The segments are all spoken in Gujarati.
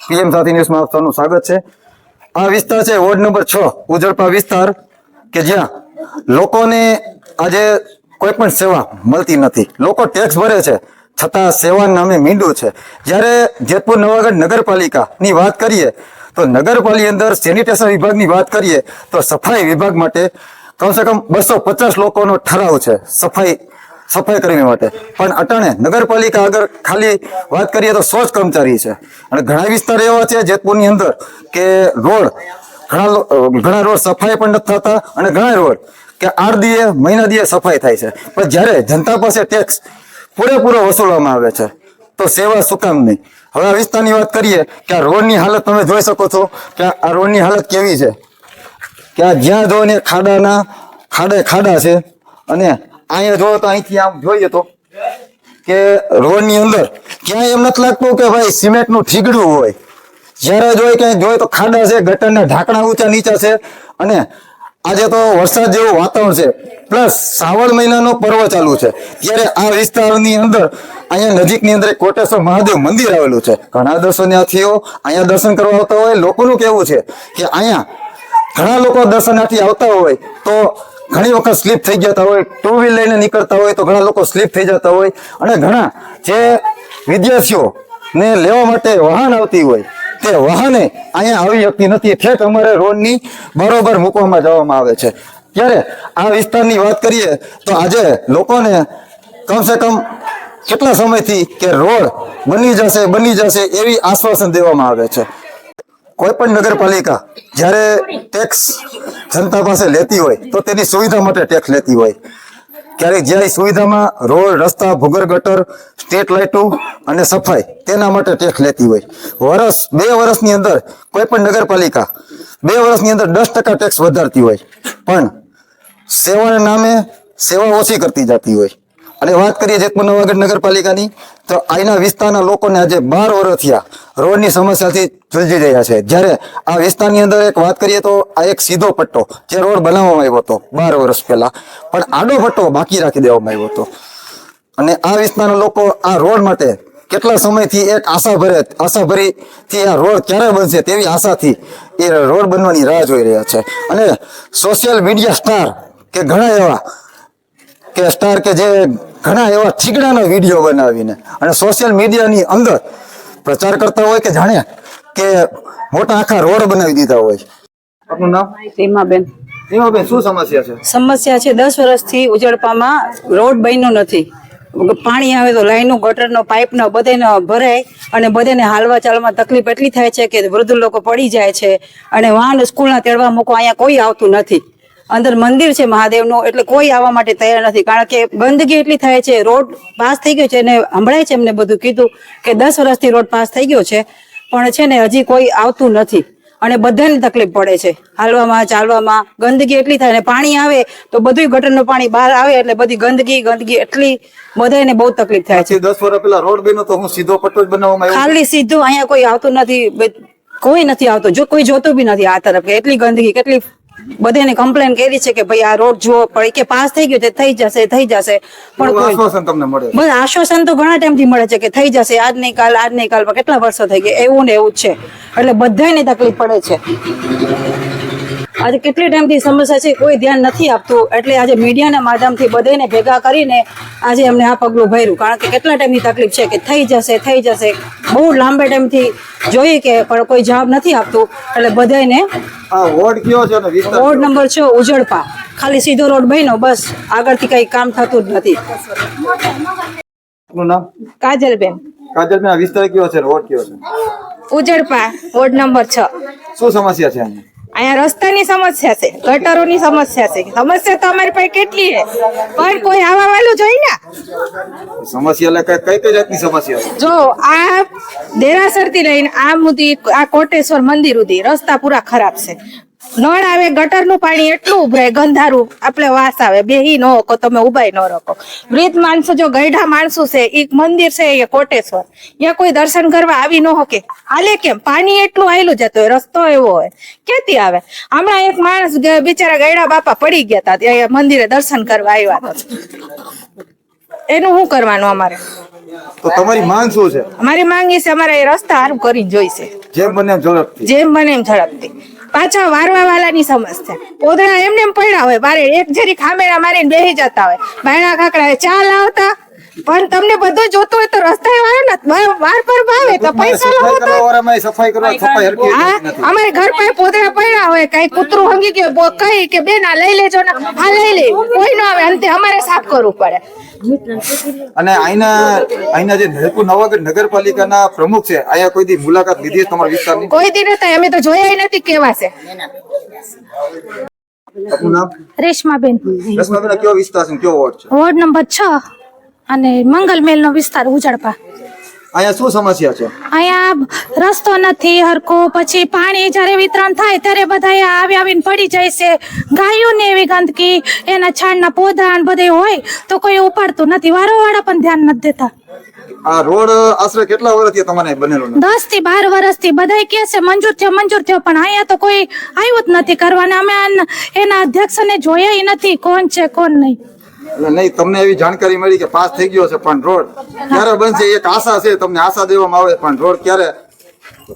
પીએમ સાથી ન્યૂઝમાં આપનું સ્વાગત છે। આ વિસ્તાર છે વોર્ડ નંબર 6 ઉજળપા વિસ્તાર કે જ્યાં લોકોને આજે કોઈ પણ સેવા મળતી નથી। લોકો ટેક્સ ભરે છે છતાં સેવા નામે મીંડું છે। જ્યારે જેતપુર નવાગઢ નગરપાલિકાની વાત કરીએ તો નગરપાલિકા અંદર સેનિટેશન વિભાગની વાત કરીએ તો સફાઈ વિભાગ માટે કમસે કમ 250 લોકોનો ઠરાવ છે સફાઈ કર્મી માટે, પણ અટાણે નગરપાલિકા આગળ ખાલી વાત કરીએ તો 100 જ કર્મચારી છે। અને ઘણા વિસ્તાર એવા છે જેતપુરની અંદર કે રોડ ઘણા રોડ સફાઈ પણ નથી થતા અને ઘણા રોડ કે 8 દીએ મહિના દીએ સફાઈ થાય છે, પણ જ્યારે જનતા પાસે ટેક્સ પૂરેપૂરો વસૂલવામાં આવે છે તો સેવા શું કામ નહીં। હવે આ વિસ્તારની વાત કરીએ કે આ રોડની હાલત તમે જોઈ શકો છો કે આ રોડની હાલત કેવી છે કે આ જ્યાં જો ને ખાડા છે। અને અહીંયા જો તો અહીંથી આમ જોઈએ તો કે રોડની અંદર ક્યાંય એમ નથી લાગતું કે ભાઈ સિમેન્ટનું ઠીગડું હોય। જ્યારે જોઈએ તો ખાડા છે, ગટરના ઢાંકણા ઊંચા નીચા છે। અને આજે તો વરસાદ જેવું વાતાવરણ છે, પ્લસ શ્રાવણ મહિનાનો પર્વ ચાલુ છે, ત્યારે આ વિસ્તારની અંદર અહીંયા નજીકની અંદર કોટેશ્વર મહાદેવ મંદિર આવેલું છે। ઘણા દર્શનાર્થીઓ અહીંયા દર્શન કરવા આવતા હોય। લોકોનું કહેવું છે કે અહીંયા ઘણા લોકો દર્શનાર્થી આવતા હોય તો ઘણી વખત સ્લીપ થઈ જતા હોય, 2 વ્હીલ લઈને નીકળતા હોય તો ઘણા લોકો સ્લીપ થઈ જતા હોય। અને ઘણા જે વિદ્યાર્થીઓને લેવા માટે વાહન આવતી હોય તે વાહને અહીંયા આવી શકતી નથી, ઠેક અમારે રોડની બરોબર મૂકવામાં જવામાં આવે છે। ત્યારે આ વિસ્તારની વાત કરીએ તો આજે લોકોને કમસે કમ કેટલા સમયથી કે રોડ બની જશે એવી આશ્વાસન દેવામાં આવે છે। કોઈ પણ નગરપાલિકા જ્યારે ટેક્સ જનતા પાસે લેતી હોય તો તેની સુવિધા માટે ટેક્સ લેતી હોય। ક્યારેક જે સુવિધામાં રોડ, રસ્તા, ભૂગર્ભ ગટર, સ્ટ્રીટ લાઇટો અને સફાઈ તેના માટે ટેક્સ લેતી હોય। 2 વર્ષની અંદર કોઈ પણ નગરપાલિકા 2 વર્ષની અંદર 10% ટેક્સ વધારતી હોય, પણ સેવાના નામે સેવા ઓછી કરતી જતી હોય। અને વાત કરીએ જેતપુર નવાગઢ નગરપાલિકાની તો અહીંના વિસ્તારના લોકોને આજે 12 વર્ષ થયા રોડની સમસ્યાથી ઝૂંઝી રહ્યા છે। જ્યારે આ વિસ્તારની અંદર એક વાત કરીએ તો આ એક સીધો પટ્ટો જે રોડ બનાવવામાં આવ્યો હતો 12 વર્ષ પહેલા, પણ આડો પટ્ટો બાકી રાખી દેવામાં આવ્યો હતો। અને આ વિસ્તારના લોકો આ રોડ માટે કેટલા સમયથી એક આશાભરીથી આ રોડ ક્યારે બનશે તેવી આશાથી એ રોડ બનવાની રાહ જોઈ રહ્યા છે। અને સોશિયલ મીડિયા સ્ટાર કે જે ઘણા એવા ઠીકડાના વિડીયો બનાવીને અને સોશિયલ મીડિયાની અંદર પ્રચાર કરતા હોય કે જાણે કે મોટા આખા રોડ બનાવી દીધા હોય। આપનું નામ? સીમાબેન, શું સમસ્યા છે? સમસ્યા છે 10 વર્ષથી ઉજળપામાં રોડ બન્યો નથી। પાણી આવે તો લાઈનો, ગટરનો, પાઇપનો બધાનો ભરાય અને બધાને હાલવા ચાલવામાં તકલીફ એટલી થાય છે કે વૃદ્ધ લોકો પડી જાય છે। અને વાહન સ્કૂલના તેડવા મૂકો અહીંયા કોઈ આવતું નથી। અંદર મંદિર છે મહાદેવનું, એટલે કોઈ આવવા માટે તૈયાર નથી, કારણ કે ગંદકી એટલી થાય છે। રોડ પાસ થઈ ગયો છે અને સંભળાય છે, એમને બધું કીધું કે 10 વર્ષથી રોડ પાસ થઈ ગયો છે, પણ છે ને હજી કોઈ આવતું નથી અને બધાને તકલીફ પડે છે હાલવામાં ચાલવામાં। ગંદકી એટલી થાય ને પાણી આવે તો બધું ગટરનું પાણી બહાર આવે એટલે બધી ગંદકી એટલી બધાને બહુ તકલીફ થાય છે। 10 વર્ષ પહેલા રોડ બન્યો તો હું સીધો પટ્ટો જ બનાવવામાં આવ્યો, ખાલી સીધું, અહીંયા કોઈ આવતું નથી, કોઈ નથી આવતો, જો કોઈ જોતું બી નથી આ તરફ કે એટલી ગંદકી કેટલી બધાને કમ્પ્લેન કરી છે કે ભાઈ આ રોડ જુઓ, પણ કે પાસ થઈ ગયો છે, થઈ જશે પણ આશ્વાસન તમને મળે? બસ આશ્વાસન તો ઘણા ટાઈમથી મળે છે કે થઈ જશે, આજ નહીં કાલ કેટલા વર્ષો થઈ ગયા, એવું ને એવું જ છે, એટલે બધાને તકલીફ પડે છે। આજે કેટલી ટાઈમથી સમસ્યા છે, કોઈ ધ્યાન નથી આપતું, એટલે આજે મીડિયાના માધ્યમથી બધાને ભેગા કરીને આજે અમને આ પગલું ભર્યું, કારણ કે કેટલા ટાઈમની તકલીફ છે કે થઈ જશે બહુ લાંબા ટાઈમથી જોઈએ કે પણ કોઈ જવાબ નથી આપતું, એટલે બધાને આ વોર્ડ કયો છે અને વિસ્તાર? વોર્ડ નંબર 6 ઉજળપા, ખાલી સીધો રોડ બન્યો, બસ આગળથી કઈ કામ થતું જ નથી। આપનું નામ? કાજલબેન, આ વિસ્તાર કયો છે, વોર્ડ કયો છે? ઉજળપા, વોર્ડ નંબર 6। શું સમસ્યા છે અહીંયા? અહીંયા રસ્તાની સમસ્યા છે, ગટરોની સમસ્યા છે। સમસ્યા તો અમારી પાસે કેટલી છે, પણ કોઈ આવા વાળું જોઈ ને। સમસ્યા એટલે કઈ જાતની સમસ્યા છે? જો આ દેરાસર થી લઈને આ સુધી આ કોટેશ્વર મંદિર સુધી રસ્તા પૂરા ખરાબ છે। નળ આવે, ગટરનું પાણી એટલું ઉભરાય, ગંધારું, આપણે વાસ આવે, બેહી ન શકો તમે, ઉભાઈ ન રહો। વૃદ્ધ માણસો, જો ગઈઢા માણસો છે, એક મંદિર છે એ કોટેશ્વર, ત્યાં કોઈ દર્શન કરવા આવી ન શકે, હાલે કેમ? પાણી એટલું આવેલું જતું હોય, રસ્તો એવો હોય, ક્યાંથી આવે? હમણાં એક માણસ બિચારા ગઈઢા બાપા પડી ગયા હતા, ત્યાં મંદિરે દર્શન કરવા આવ્યા હતા, એનું શું કરવાનું અમારે? તો તમારી માંગ શું છે? અમારી માંગ એ છે અમારે એ રસ્તા સારું કરીને જોઈશે, જેમ બને એમ ઝડપથી. જેમ બને એમ ઝડપથી. પાછા વારવા વાળાની સમસ્યા, પોદળા એમને એમ પડ્યા હોય, બારે એક જરી ખામેરા મારીને બેસી જતા હોય, બાયણા કાકડા ચા લાવતા, પણ તમને બધું જોતું હોય તો રસ્તા વાળા વાર પર ભાવે તો પૈસા સફાઈ લાવો તો. કરવા વાળામાં સફાઈ કરવા સફાઈ હરખી હા, નથી. અમારે ઘર પાસે પોદળા પડ્યા હોય, કઈ કૂતરું હંગી ગયું કઈ કે બેન આ લઈ લેજો ને, આ લઈ લે, કોઈ ન આવે, અંતે અમારે સાફ કરવું પડે. અને અહીંના જે નરપુર નવાગઢ નગરપાલિકાના પ્રમુખ છે, અહીંયા કોઈ દી મુલાકાત લીધી છે તમારા વિસ્તારની? કોઈ દી નતા, અમે તો જોયા નથી કેવા છે. આપનું નામ? રેશમાબેન, રસમાબેન, કયો વિસ્તાર છે, કયો વોર્ડ છે? વોર્ડ નંબર 6 અને મંગલમેલનો વિસ્તાર ઉજળપા. અહીંયા શું સમસ્યા છે? અહીંયા રસ્તો નથી હરખો, પછી પાણી જ્યારે વિતરણ થાય ત્યારે બધા આવીને પડી જાય છે, ગાયોને એવી ગંદકી, એના છાણના પોદા ને બધે હોય તો કોઈ ઉપાડતું નથી, વારોવાળા પણ ધ્યાન નથી દેતા. આ રોડ આશરે કેટલા વર્ષથી તમારે બનેલો નથી? 10 થી 12 વર્ષથી બધા કહે છે મંજૂર થયો, પણ અહીંયા તો કોઈ આવ્યું જ નથી કરવાના. અમે એના અધ્યક્ષને જોયા નથી, કોણ છે કોણ નહીં. એટલે નહીં, તમને એવી જાણકારી મળી કે પાસ થઈ ગયો છે, પણ રોડ ક્યારે બનશે એક આશા છે, તમને આશા દેવામાં આવે, પણ રોડ ક્યારે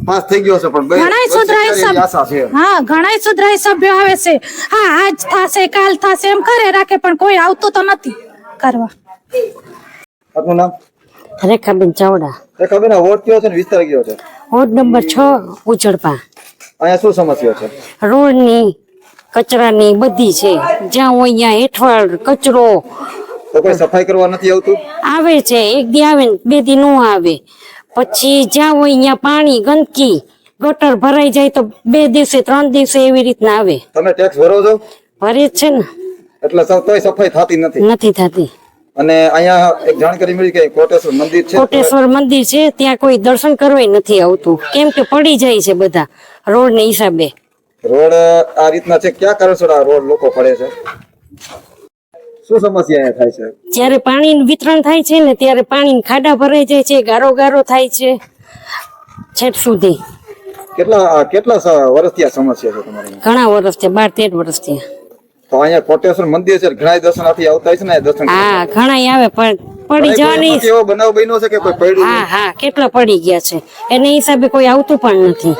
પાસ થઈ ગયો છે, પણ ઘણાય સુધરાય એવી આશા છે. હા, ઘણાય સુધરાય સભ્યો આવે છે, હા આજ થશે કાલ થશે એમ કરે રાખે, પણ કોઈ આવતું તો નથી કરવા. આપનું નામ? રેખાબેન ચાવડા, રેખાબેન, આ વોર્ડ કયો છે ને વિસ્તાર કયો છે? Ward number 6 ઉજળપા. અહીંયા શું સમસ્યા છે? રોડની, કચરાની બધી છે, જ્યાં હોય ત્યાં હેઠવાડ કચરો તો કોઈ સફાઈ કરવા નથી આવતું? આવે છે, એક દી આવે ને 2 દી નો આવે. પછી જ્યાં હોય ત્યાં પાણી, ગંદકી, ગટર ભરાઈ જાય તો 2 દિવસે 3 દિવસે એવી રીતના આવે. તમે ટેક્સ ભરો છો? ભરે જ છે ને, એટલે તોય સફાઈ થતી નથી. નથી થતી. અને અહીંયા એક જાણકારી મળી કે કોટેશ્વર મંદિર છે, કોટેશ્વર મંદિર છે, ત્યાં કોઈ દર્શન કરવા નથી આવતું, કેમ કે પડી જાય છે બધા રોડ ને હિસાબે. રોડ આ રીતના છે, ક્યાં કારણસર આ રોડ લોકો પડે છે? શું સમસ્યા અહીંયા થાય છે? જ્યારે પાણીનું વિતરણ થાય છે ને ત્યારે પાણી ખાડા ભરાઈ જાય છે, ગારો ગારો થાય છે છેક સુધી. કેટલા વર્ષથી આ સમસ્યા છે તમારી? ઘણા વર્ષથી, 12-13 વર્ષથી. તો અહીંયા કોટેશ્વર મંદિર છે, ઘણા દર્શનાર્થી આવતા હોય છે ને દર્શન કરવા? હા, ઘણા આવે પણ પડી જવાની. કોઈ એવો બનાવ બન્યો છે કે કોઈ પડ્યું? હા, કેટલા પડી ગયા છે, એને હિસાબે કોઈ આવતું પણ નથી.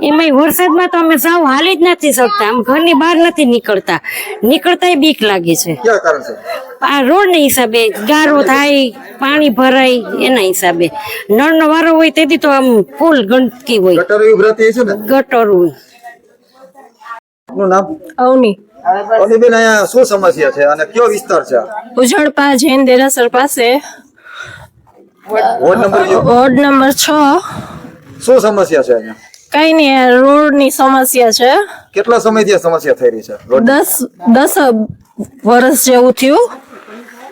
એમાં વરસાદમાં તો અમે સાવ હાલી જ નથી શકતા, આમ ઘરની બહાર નથી નીકળતા બીક લાગે છે. ક્યાં કારણ છે? આ રોડ ના હિસાબે ગારો થાય, પાણી ભરાય, એના હિસાબે. નળનો વારો હોય તેથી તો આમ ફૂલ ગંદકી હોય, ગટર એવી ભરાતી છે ને? ગટર હોય. આપનું નામ? અવની, બેન, અહીંયા શું સમસ્યા છે અને કયો વિસ્તાર છે? ઉજળપા જૈન દેરાસર પાસે, વોર્ડ નંબર કયો? Ward number 6. શું સમસ્યા છે અહીંયા? કઈ નહીં, રોડ ની સમસ્યા છે. કેટલા સમયથી આ સમસ્યા થઈ રહી છે? રોડ 10 વર્ષ જેવું થયું,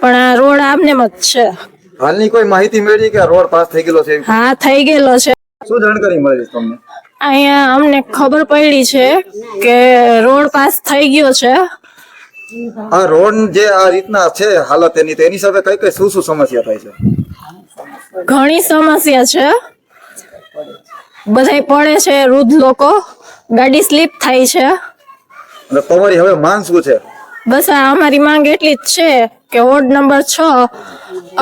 પણ આ રોડ આમનેમ જ છે. હાલની કોઈ માહિતી મળી કે રોડ પાસ થઈ ગયેલો છે? હા, થઈ ગયેલો છે. શું જાણકારી મળી તમને? અહીંયા અમને ખબર પડી છે કે રોડ પાસ થઈ ગયો છે. આ રોડ જે આ રીતના છે હાલત એની, તો એની સાથે કઈ કઈ શું સમસ્યા થાય છે? ઘણી સમસ્યા છે, બધાય પડે છે, વૃદ્ધ લોકો, ગાડી સ્લીપ થાય છે. અને તમારી હવે માંગ શું છે? બસ આ અમારી માંગ એટલી જ છે કે વોર્ડ નંબર 6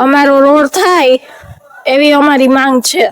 અમારો રોડ થાય એવી અમારી માંગ છે.